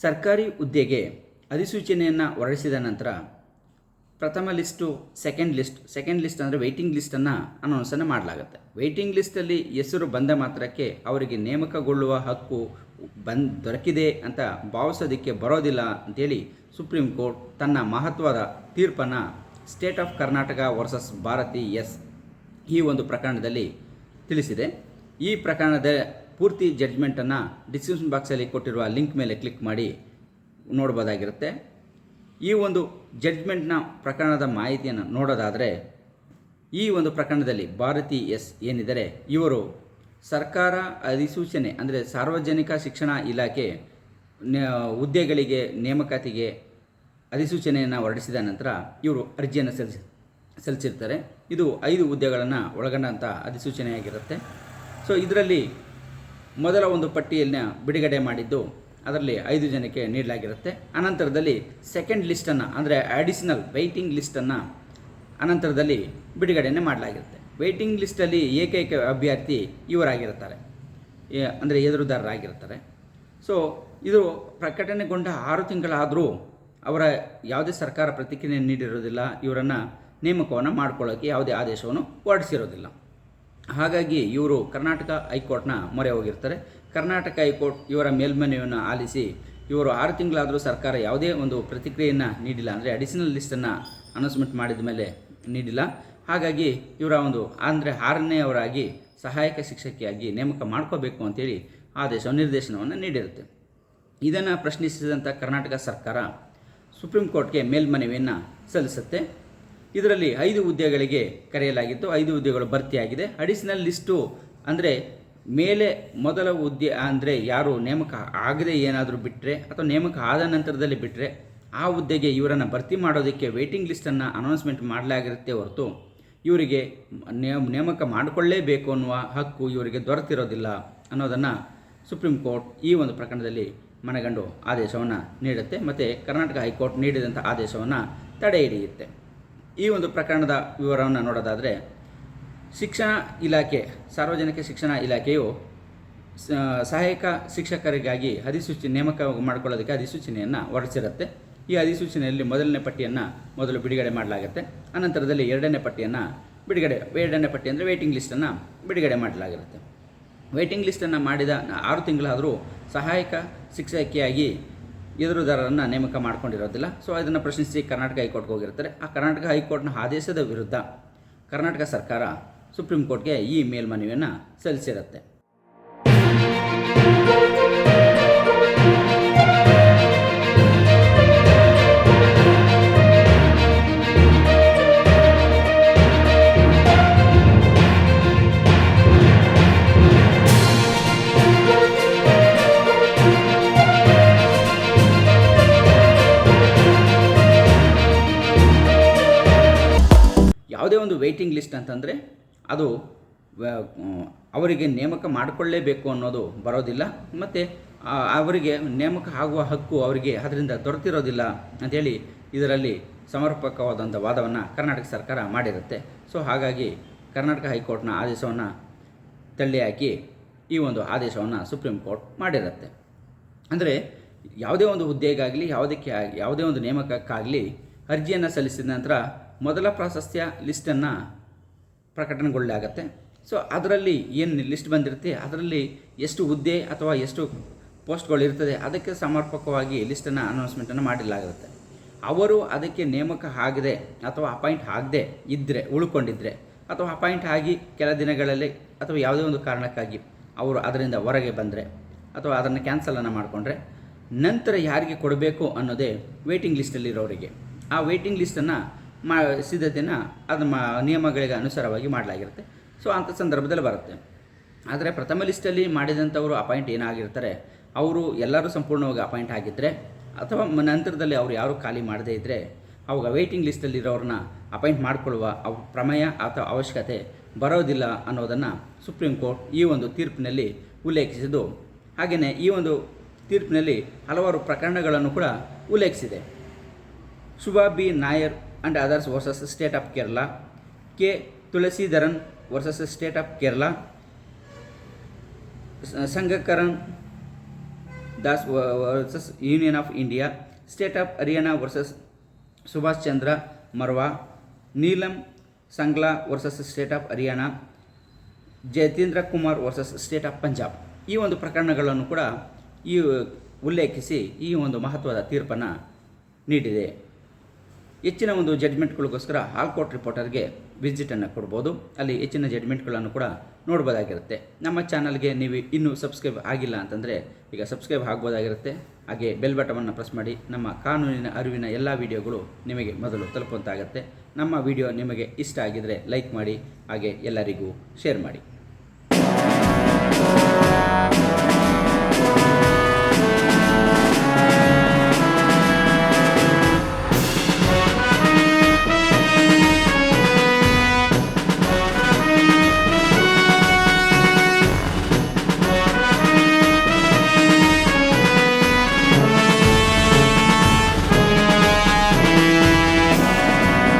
ಸರ್ಕಾರಿ ಹುದ್ದೆಗೆ ಅಧಿಸೂಚನೆಯನ್ನು ಹೊರಡಿಸಿದ ನಂತರ ಪ್ರಥಮ ಲಿಸ್ಟು, ಸೆಕೆಂಡ್ ಲಿಸ್ಟ್ ಅಂದರೆ ವೆಯ್ಟಿಂಗ್ ಲಿಸ್ಟನ್ನು ಅನೌನ್ಸನ್ನು ಮಾಡಲಾಗುತ್ತೆ. ವೆಯ್ಟಿಂಗ್ ಲಿಸ್ಟಲ್ಲಿ ಹೆಸರು ಬಂದ ಮಾತ್ರಕ್ಕೆ ಅವರಿಗೆ ನೇಮಕಗೊಳ್ಳುವ ಹಕ್ಕು ದೊರಕಿದೆ ಅಂತ ಭಾವಿಸೋದಕ್ಕೆ ಬರೋದಿಲ್ಲ ಅಂತೇಳಿ ಸುಪ್ರೀಂ ಕೋರ್ಟ್ ತನ್ನ ಮಹತ್ವದ ತೀರ್ಪನ್ನು state of Karnataka versus Bharati S ಈ ಒಂದು ಪ್ರಕರಣದಲ್ಲಿ ತಿಳಿಸಿದೆ. ಈ ಪ್ರಕರಣದ ಪೂರ್ತಿ ಜಡ್ಜ್ಮೆಂಟನ್ನು ಡಿಸ್ಕ್ರಿಪ್ಷನ್ ಬಾಕ್ಸಲ್ಲಿ ಕೊಟ್ಟಿರುವ ಲಿಂಕ್ ಮೇಲೆ ಕ್ಲಿಕ್ ಮಾಡಿ ನೋಡ್ಬೋದಾಗಿರುತ್ತೆ. ಈ ಒಂದು ಜಡ್ಜ್ಮೆಂಟ್ನ ಪ್ರಕರಣದ ಮಾಹಿತಿಯನ್ನು ನೋಡೋದಾದರೆ, ಈ ಒಂದು ಪ್ರಕರಣದಲ್ಲಿ ಭಾರತಿ ಎಸ್ ಏನಿದ್ದಾರೆ ಇವರು ಸರ್ಕಾರ ಅಧಿಸೂಚನೆ ಅಂದರೆ ಸಾರ್ವಜನಿಕ ಶಿಕ್ಷಣ ಇಲಾಖೆ ಹುದ್ದೆಗಳಿಗೆ ನೇಮಕಾತಿಗೆ ಅಧಿಸೂಚನೆಯನ್ನು ಹೊರಡಿಸಿದ ನಂತರ ಇವರು ಅರ್ಜಿಯನ್ನು ಸಲ್ಲಿಸಿರ್ತಾರೆ. ಇದು 5 ಹುದ್ದೆಗಳನ್ನು ಒಳಗೊಂಡಂಥ ಅಧಿಸೂಚನೆಯಾಗಿರುತ್ತೆ. ಸೊ ಇದರಲ್ಲಿ ಮೊದಲ ಒಂದು ಪಟ್ಟಿಯನ್ನು ಬಿಡುಗಡೆ ಮಾಡಿದ್ದು ಅದರಲ್ಲಿ 5 ಜನಕ್ಕೆ ನೀಡಲಾಗಿರುತ್ತೆ. ಅನಂತರದಲ್ಲಿ ಸೆಕೆಂಡ್ ಲಿಸ್ಟನ್ನು ಅಂದರೆ ಅಡಿಷನಲ್ ವೆಯ್ಟಿಂಗ್ ಲಿಸ್ಟನ್ನು ಅನಂತರದಲ್ಲಿ ಬಿಡುಗಡೆಯನ್ನು ಮಾಡಲಾಗಿರುತ್ತೆ. ವೆಯ್ಟಿಂಗ್ ಲಿಸ್ಟಲ್ಲಿ ಏಕೈಕ ಅಭ್ಯರ್ಥಿ ಇವರಾಗಿರ್ತಾರೆ, ಅಂದರೆ ಎದುರುದಾರರಾಗಿರ್ತಾರೆ. ಸೊ ಇದು ಪ್ರಕಟಣೆಗೊಂಡ 6 ತಿಂಗಳಾದರೂ ಅವರ ಯಾವುದೇ ಸರ್ಕಾರ ಪ್ರತಿಕ್ರಿಯೆ ನೀಡಿರೋದಿಲ್ಲ. ಇವರನ್ನು ನೇಮಕವನ್ನು ಮಾಡ್ಕೊಳ್ಳೋಕ್ಕೆ ಯಾವುದೇ ಆದೇಶವನ್ನು ಹೊರಡಿಸಿರೋದಿಲ್ಲ. ಹಾಗಾಗಿ ಇವರು ಕರ್ನಾಟಕ ಹೈಕೋರ್ಟ್ನ ಮೊರೆ ಹೋಗಿರ್ತಾರೆ. ಕರ್ನಾಟಕ ಹೈಕೋರ್ಟ್ ಇವರ ಮೇಲ್ಮನವಿಯನ್ನು ಆಲಿಸಿ ಇವರು 6 ತಿಂಗಳಾದರೂ ಸರ್ಕಾರ ಯಾವುದೇ ಒಂದು ಪ್ರತಿಕ್ರಿಯೆಯನ್ನು ನೀಡಿಲ್ಲ, ಅಂದರೆ ಅಡಿಷನಲ್ ಲಿಸ್ಟನ್ನು ಅನೌನ್ಸ್ಮೆಂಟ್ ಮಾಡಿದ ಮೇಲೆ ನೀಡಿಲ್ಲ. ಹಾಗಾಗಿ ಇವರ ಒಂದು ಅಂದರೆ 6ನೇಯವರಾಗಿ ಸಹಾಯಕ ಶಿಕ್ಷಕಿಯಾಗಿ ನೇಮಕ ಮಾಡ್ಕೋಬೇಕು ಅಂತೇಳಿ ನಿರ್ದೇಶನವನ್ನು ನೀಡಿರುತ್ತೆ. ಇದನ್ನು ಪ್ರಶ್ನಿಸಿದಂಥ ಕರ್ನಾಟಕ ಸರ್ಕಾರ ಸುಪ್ರೀಂ ಕೋರ್ಟ್ಗೆ ಮೇಲ್ಮನವಿಯನ್ನು ಸಲ್ಲಿಸುತ್ತೆ. ಇದರಲ್ಲಿ 5 ಹುದ್ದೆಗಳಿಗೆ ಕರೆಯಲಾಗಿತ್ತು. 5 ಹುದ್ದೆಗಳು ಭರ್ತಿಯಾಗಿದೆ. ಅಡಿಷನಲ್ ಲಿಸ್ಟು ಅಂದರೆ ಮೇಲೆ ಮೊದಲ ಹುದ್ದೆ ಅಂದರೆ ಯಾರು ನೇಮಕ ಆಗದೆ ಏನಾದರೂ ಬಿಟ್ಟರೆ ಅಥವಾ ನೇಮಕ ಆದ ನಂತರದಲ್ಲಿ ಬಿಟ್ಟರೆ ಆ ಹುದ್ದೆಗೆ ಇವರನ್ನು ಭರ್ತಿ ಮಾಡೋದಕ್ಕೆ ವೇಟಿಂಗ್ ಲಿಸ್ಟನ್ನು ಅನೌನ್ಸ್ಮೆಂಟ್ ಮಾಡಲಾಗಿರುತ್ತೆ ಹೊರತು ಇವರಿಗೆ ನೇಮಕ ಮಾಡಿಕೊಳ್ಳೇಬೇಕು ಅನ್ನುವ ಹಕ್ಕು ಇವರಿಗೆ ದೊರೆತಿರೋದಿಲ್ಲ ಅನ್ನೋದನ್ನು ಸುಪ್ರೀಂ ಕೋರ್ಟ್ ಈ ಒಂದು ಪ್ರಕರಣದಲ್ಲಿ ಮನಗಂಡು ಆದೇಶವನ್ನು ನೀಡುತ್ತೆ ಮತ್ತು ಕರ್ನಾಟಕ ಹೈಕೋರ್ಟ್ ನೀಡಿದಂಥ ಆದೇಶವನ್ನು ತಡೆ ಹಿಡಿಯುತ್ತೆ. ಈ ಒಂದು ಪ್ರಕರಣದ ವಿವರವನ್ನು ನೋಡೋದಾದರೆ, ಶಿಕ್ಷಣ ಇಲಾಖೆ ಸಾರ್ವಜನಿಕ ಶಿಕ್ಷಣ ಇಲಾಖೆಯು ಸಹಾಯಕ ಶಿಕ್ಷಕರಿಗಾಗಿ ನೇಮಕ ಮಾಡಿಕೊಳ್ಳೋದಕ್ಕೆ ಅಧಿಸೂಚನೆಯನ್ನು ಹೊರಡಿಸಿರುತ್ತೆ. ಈ ಅಧಿಸೂಚನೆಯಲ್ಲಿ ಮೊದಲನೇ ಪಟ್ಟಿಯನ್ನು ಮೊದಲು ಬಿಡುಗಡೆ ಮಾಡಲಾಗುತ್ತೆ. ಅನಂತರದಲ್ಲಿ ಎರಡನೇ ಪಟ್ಟಿ ಅಂದರೆ ವೇಟಿಂಗ್ ಲಿಸ್ಟನ್ನು ಬಿಡುಗಡೆ ಮಾಡಲಾಗಿರುತ್ತೆ. ವೇಟಿಂಗ್ ಲಿಸ್ಟನ್ನು ಮಾಡಿದ 6 ತಿಂಗಳಾದರೂ ಸಹಾಯಕ ಶಿಕ್ಷಕಿಯಾಗಿ ಎದುರುದಾರರನ್ನು ನೇಮಕ ಮಾಡ್ಕೊಂಡಿರೋದಿಲ್ಲ. ಸೊ ಇದನ್ನು ಪ್ರಶ್ನಿಸಿ ಕರ್ನಾಟಕ ಹೈಕೋರ್ಟ್ಗೆ ಹೋಗಿರ್ತಾರೆ. ಆ ಕರ್ನಾಟಕ ಹೈಕೋರ್ಟ್ನ ಆದೇಶದ ವಿರುದ್ಧ ಕರ್ನಾಟಕ ಸರ್ಕಾರ ಸುಪ್ರೀಂ ಕೋರ್ಟ್ಗೆ ಈ ಮೇಲ್ಮನವಿಯನ್ನು ಸಲ್ಲಿಸಿರುತ್ತೆ. ಯಾವುದೇ ಒಂದು ವೇಟಿಂಗ್ ಲಿಸ್ಟ್ ಅಂತಂದರೆ ಅದು ಅವರಿಗೆ ನೇಮಕ ಮಾಡಿಕೊಳ್ಳೇಬೇಕು ಅನ್ನೋದು ಬರೋದಿಲ್ಲ ಮತ್ತು ಅವರಿಗೆ ನೇಮಕ ಆಗುವ ಹಕ್ಕು ಅವರಿಗೆ ಅದರಿಂದ ದೊರೆತಿರೋದಿಲ್ಲ ಅಂಥೇಳಿ ಇದರಲ್ಲಿ ಸಮರ್ಪಕವಾದಂಥ ವಾದವನ್ನು ಕರ್ನಾಟಕ ಸರ್ಕಾರ ಮಾಡಿರುತ್ತೆ. ಸೊ ಹಾಗಾಗಿ ಕರ್ನಾಟಕ ಹೈಕೋರ್ಟ್ನ ಆದೇಶವನ್ನು ತಳ್ಳಿಹಾಕಿ ಈ ಒಂದು ಆದೇಶವನ್ನು ಸುಪ್ರೀಂ ಕೋರ್ಟ್ ಮಾಡಿರುತ್ತೆ. ಅಂದರೆ ಯಾವುದೇ ಒಂದು ಹುದ್ದೆಗಾಗಲಿ ಯಾವುದೇ ಒಂದು ನೇಮಕಕ್ಕಾಗಲಿ ಅರ್ಜಿಯನ್ನು ಸಲ್ಲಿಸಿದ ನಂತರ ಮೊದಲ ಪ್ರಾಶಸ್ತ್ಯ ಲಿಸ್ಟನ್ನು ಪ್ರಕಟಣೆಗೊಳ್ಳಾಗತ್ತೆ. ಸೊ ಅದರಲ್ಲಿ ಏನು ಲಿಸ್ಟ್ ಬಂದಿರುತ್ತೆ ಅದರಲ್ಲಿ ಎಷ್ಟು ಹುದ್ದೆ ಅಥವಾ ಎಷ್ಟು ಪೋಸ್ಟ್ಗಳಿರ್ತದೆ ಅದಕ್ಕೆ ಸಮರ್ಪಕವಾಗಿ ಲಿಸ್ಟನ್ನು ಅನೌನ್ಸ್ಮೆಂಟನ್ನು ಮಾಡಿಲಾಗಿರುತ್ತೆ. ಅವರು ಅದಕ್ಕೆ ನೇಮಕ ಆಗದೆ ಅಥವಾ ಅಪಾಯಿಂಟ್ ಆಗದೆ ಇದ್ದರೆ ಉಳ್ಕೊಂಡಿದ್ದರೆ ಅಥವಾ ಅಪಾಯಿಂಟ್ ಆಗಿ ಕೆಲ ದಿನಗಳಲ್ಲಿ ಅಥವಾ ಯಾವುದೇ ಒಂದು ಕಾರಣಕ್ಕಾಗಿ ಅವರು ಅದರಿಂದ ಹೊರಗೆ ಬಂದರೆ ಅಥವಾ ಅದನ್ನು ಕ್ಯಾನ್ಸಲನ್ನು ಮಾಡಿಕೊಂಡ್ರೆ ನಂತರ ಯಾರಿಗೆ ಕೊಡಬೇಕು ಅನ್ನೋದೇ ವೇಟಿಂಗ್ ಲಿಸ್ಟಲ್ಲಿರೋರಿಗೆ ಆ ವೇಟಿಂಗ್ ಲಿಸ್ಟನ್ನು ಸಿದ್ಧತೆಯನ್ನು ಅದು ನಿಯಮಗಳಿಗೆ ಅನುಸಾರವಾಗಿ ಮಾಡಲಾಗಿರುತ್ತೆ. ಸೊ ಅಂಥ ಸಂದರ್ಭದಲ್ಲಿ ಬರುತ್ತೆ. ಆದರೆ ಪ್ರಥಮ ಲಿಸ್ಟಲ್ಲಿ ಮಾಡಿದಂಥವರು ಅಪಾಯಿಂಟ್ ಏನಾಗಿರ್ತಾರೆ ಅವರು ಎಲ್ಲರೂ ಸಂಪೂರ್ಣವಾಗಿ ಅಪಾಯಿಂಟ್ ಆಗಿದ್ದರೆ ಅಥವಾ ನಂತರದಲ್ಲಿ ಅವರು ಯಾರು ಖಾಲಿ ಮಾಡದೇ ಇದ್ದರೆ ಅವಾಗ ವೇಟಿಂಗ್ ಲಿಸ್ಟಲ್ಲಿರೋರನ್ನ ಅಪಾಯಿಂಟ್ ಮಾಡಿಕೊಳ್ಳುವ ಪ್ರಮೇಯ ಅಥವಾ ಅವಶ್ಯಕತೆ ಬರೋದಿಲ್ಲ ಅನ್ನೋದನ್ನು ಸುಪ್ರೀಂ ಕೋರ್ಟ್ ಈ ಒಂದು ತೀರ್ಪಿನಲ್ಲಿ ಉಲ್ಲೇಖಿಸಿದ್ದು. ಹಾಗೆಯೇ ಈ ಒಂದು ತೀರ್ಪಿನಲ್ಲಿ ಹಲವಾರು ಪ್ರಕರಣಗಳನ್ನು ಕೂಡ ಉಲ್ಲೇಖಿಸಿದೆ. Shubha B Nair and others versus State of Kerala, K. Tulasidaran versus State of Kerala, Sangakaran Das versus Union of India, State of Haryana versus Subhash Chandra Marwah, Neelam Sangla versus State of Haryana, Jayatindra Kumar versus State of Punjab. ಈ ಒಂದು ಪ್ರಕರಣಗಳನ್ನು ಕೂಡ ಈ ಉಲ್ಲೇಖಿಸಿ ಈ ಒಂದು ಮಹತ್ವದ ತೀರ್ಪನ್ನು ನೀಡಿದೆ. ಹೆಚ್ಚಿನ ಒಂದು ಜಡ್ಜ್ಮೆಂಟ್ಗಳಿಗೋಸ್ಕರ ಹಾಲ್ಕೋರ್ಟ್ ರಿಪೋರ್ಟರ್ಗೆ ವಿಸಿಟನ್ನು ಕೊಡ್ಬೋದು. ಅಲ್ಲಿ ಹೆಚ್ಚಿನ ಜಡ್ಜ್ಮೆಂಟ್ಗಳನ್ನು ಕೂಡ ನೋಡ್ಬೋದಾಗಿರುತ್ತೆ. ನಮ್ಮ ಚಾನಲ್ಗೆ ನೀವು ಇನ್ನೂ ಸಬ್ಸ್ಕ್ರೈಬ್ ಆಗಿಲ್ಲ ಅಂತಂದರೆ ಈಗ ಸಬ್ಸ್ಕ್ರೈಬ್ ಆಗ್ಬೋದಾಗಿರುತ್ತೆ. ಹಾಗೆ ಬೆಲ್ ಬಟವನ್ನು ಪ್ರೆಸ್ ಮಾಡಿ. ನಮ್ಮ ಕಾನೂನಿನ ಅರಿವಿನ ಎಲ್ಲ ವಿಡಿಯೋಗಳು ನಿಮಗೆ ಮೊದಲು ತಲುಪುವಂತಾಗುತ್ತೆ. ನಮ್ಮ ವಿಡಿಯೋ ನಿಮಗೆ ಇಷ್ಟ ಆಗಿದರೆ ಲೈಕ್ ಮಾಡಿ, ಹಾಗೆ ಎಲ್ಲರಿಗೂ ಶೇರ್ ಮಾಡಿ.